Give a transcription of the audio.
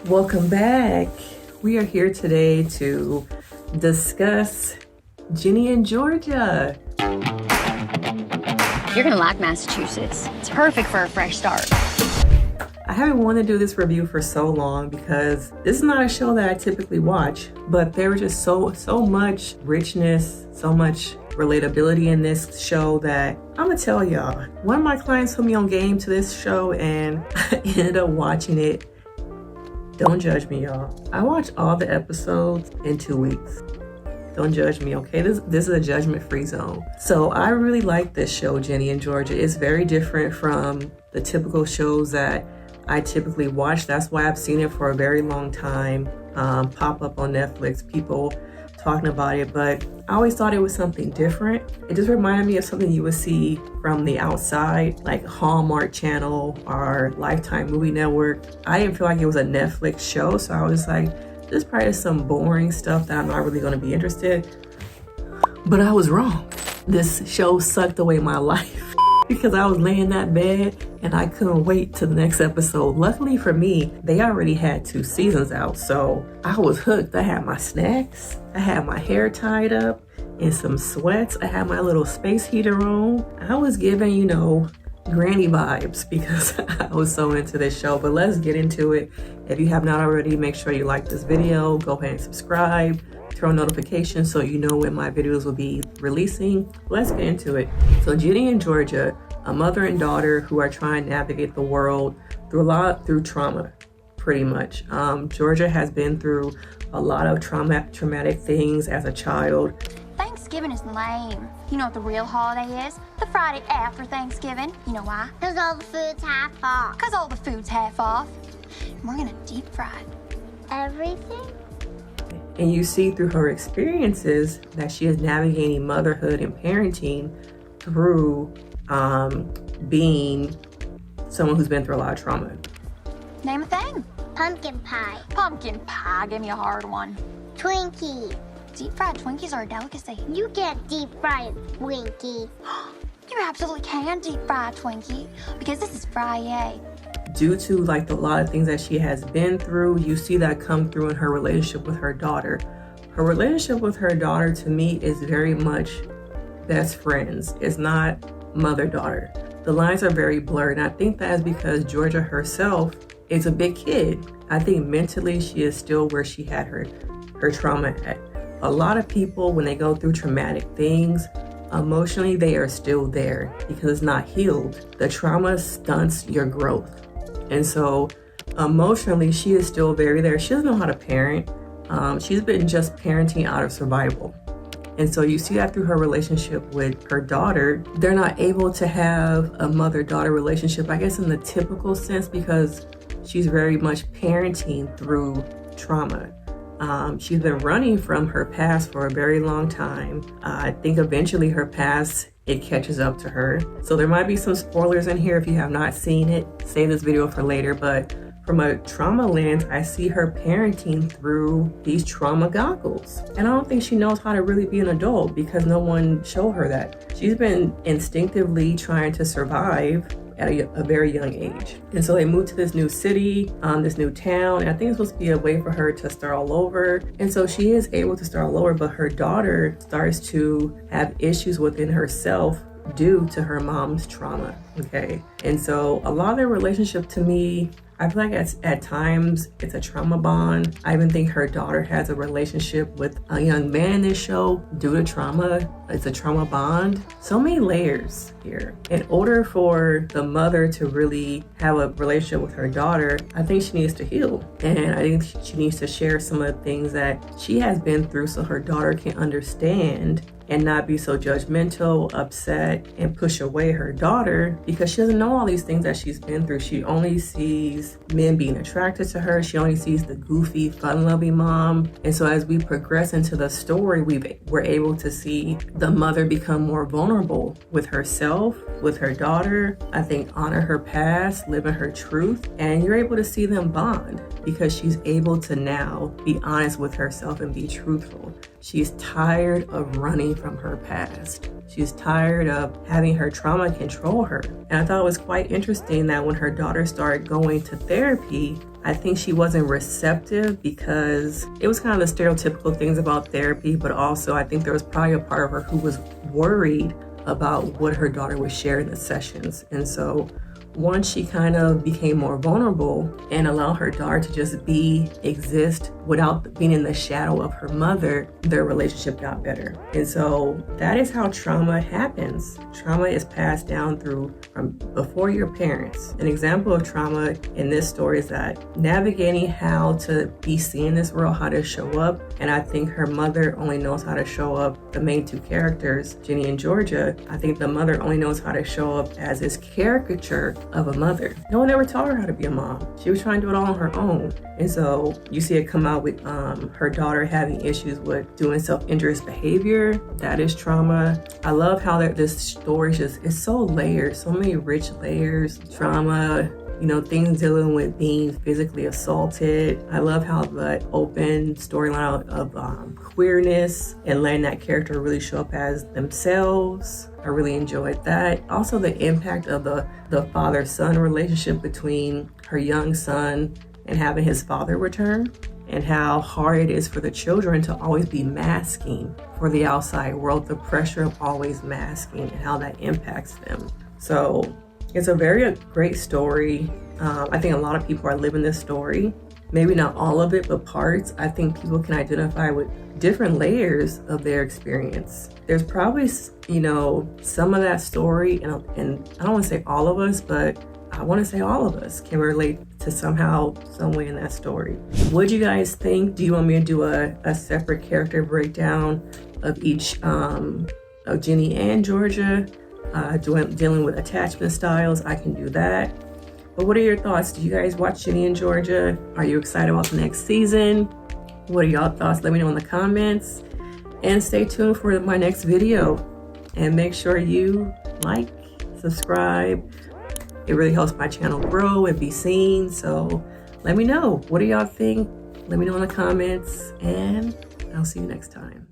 Welcome back. We are here today to discuss Ginny and Georgia. You're gonna like Massachusetts. It's perfect for a fresh start. I haven't wanted to do this review for so long because this is not a show that I typically watch, but there was just so much richness, so much relatability in this show that I'm gonna tell y'all. One of my clients put me on game to this show and I ended up watching it. Don't judge me, y'all. I watched all the episodes in 2 weeks. Don't judge me, okay? This is a judgment-free zone. So I really like this show, Ginny and Georgia. It's very different from the typical shows that I typically watch. That's why I've seen it for a very long time. Pop up on Netflix, people talking about it, but I always thought it was something different. It just reminded me of something you would see from the outside, like Hallmark Channel or Lifetime Movie Network. I didn't feel like it was a Netflix show, so I was like, this probably is some boring stuff that I'm not really gonna be interested. But I was wrong. This show sucked away my life because I was laying in that bed and I couldn't wait to the next episode. Luckily for me, they already had 2 seasons out, so I was hooked. I had my snacks, I had my hair tied up in some sweats, I had my little space heater on. I was giving, granny vibes because I was so into this show. But let's get into it. If you have not already, make sure you like this video, go ahead and subscribe, turn on notifications so you know when my videos will be releasing. Let's get into it. So Ginny and Georgia, a mother and daughter who are trying to navigate the world through trauma, pretty much. Georgia has been through a lot of traumatic things as a child. Thanksgiving is lame. You know what the real holiday is? The Friday after Thanksgiving. You know why? Because all the food's half off. Because all the food's half off. And we're gonna deep fry it. Everything? And you see through her experiences that she is navigating motherhood and parenting through being someone who's been through a lot of trauma. Name a thing. Pumpkin pie. Pumpkin pie. Give me a hard one. Twinkie. Deep fried Twinkies are a delicacy. You can't deep fry a Twinkie. You absolutely can deep fry a Twinkie because this is Friday. Due to a lot of things that she has been through, you see that come through in her relationship with her daughter. Her relationship with her daughter, to me, is very much best friends. It's not mother-daughter. The lines are very blurred, and I think that is because Georgia herself is a big kid. I think mentally she is still where she had her trauma at. A lot of people, when they go through traumatic things, emotionally they are still there because it's not healed. The trauma stunts your growth. And so emotionally, she is still very there. She doesn't know how to parent. She's been just parenting out of survival. And so you see that through her relationship with her daughter. They're not able to have a mother-daughter relationship, I guess in the typical sense, because she's very much parenting through trauma. She's been running from her past for a very long time. I think eventually her past, it catches up to her. So there might be some spoilers in here if you have not seen it. Save this video for later, but from a trauma lens, I see her parenting through these trauma goggles. And I don't think she knows how to really be an adult because no one showed her that. She's been instinctively trying to survive at a very young age. And so they moved to this new city, this new town, and I think it's supposed to be a way for her to start all over. And so she is able to start all over, but her daughter starts to have issues within herself due to her mom's trauma, okay? And so a lot of their relationship, to me, I feel like at times it's a trauma bond. I even think her daughter has a relationship with a young man in this show due to trauma. It's a trauma bond. So many layers here. In order for the mother to really have a relationship with her daughter, I think she needs to heal. And I think she needs to share some of the things that she has been through so her daughter can understand and not be so judgmental, upset, and push away her daughter because she doesn't know all these things that she's been through. She only sees men being attracted to her. She only sees the goofy, fun-loving mom. And so as we progress into the story, we're able to see the mother become more vulnerable with herself, with her daughter. I think honor her past, live in her truth, and you're able to see them bond because she's able to now be honest with herself and be truthful. She's tired of running from her past. She's tired of having her trauma control her. And I thought it was quite interesting that when her daughter started going to therapy, I think she wasn't receptive because it was kind of the stereotypical things about therapy, but also I think there was probably a part of her who was worried about what her daughter would share in the sessions. And so once she kind of became more vulnerable and allowed her daughter to just exist without being in the shadow of her mother, their relationship got better. And so that is how trauma happens. Trauma is passed down from before your parents. An example of trauma in this story is that navigating how to be seen in this world, how to show up. And I think her mother only knows how to show up, the main two characters, Ginny and Georgia. I think the mother only knows how to show up as this caricature of a mother. No one ever taught her how to be a mom. She was trying to do it all on her own. And so you see it come out with her daughter having issues with doing self-injurious behavior. That is trauma. I love how this story is so layered, so many rich layers. Trauma, things dealing with being physically assaulted. I love how the open storyline of queerness and letting that character really show up as themselves. I really enjoyed that. Also, the impact of the father-son relationship between her young son and having his father return, and how hard it is for the children to always be masking for the outside world, the pressure of always masking and how that impacts them. So it's a very great story. I think a lot of people are living this story. Maybe not all of it, but parts. I think people can identify with different layers of their experience. There's probably, some of that story, and I don't want to say all of us, but I want to say all of us can relate to somehow, some way in that story. What do you guys think? Do you want me to do a separate character breakdown of each, of Ginny and Georgia? Dealing with attachment styles, I can do that. But what are your thoughts? Do you guys watch Ginny and Georgia? Are you excited about the next season? What are y'all thoughts? Let me know in the comments. And stay tuned for my next video. And make sure you like, subscribe. It really helps my channel grow and be seen. So let me know. What do y'all think? Let me know in the comments. And I'll see you next time.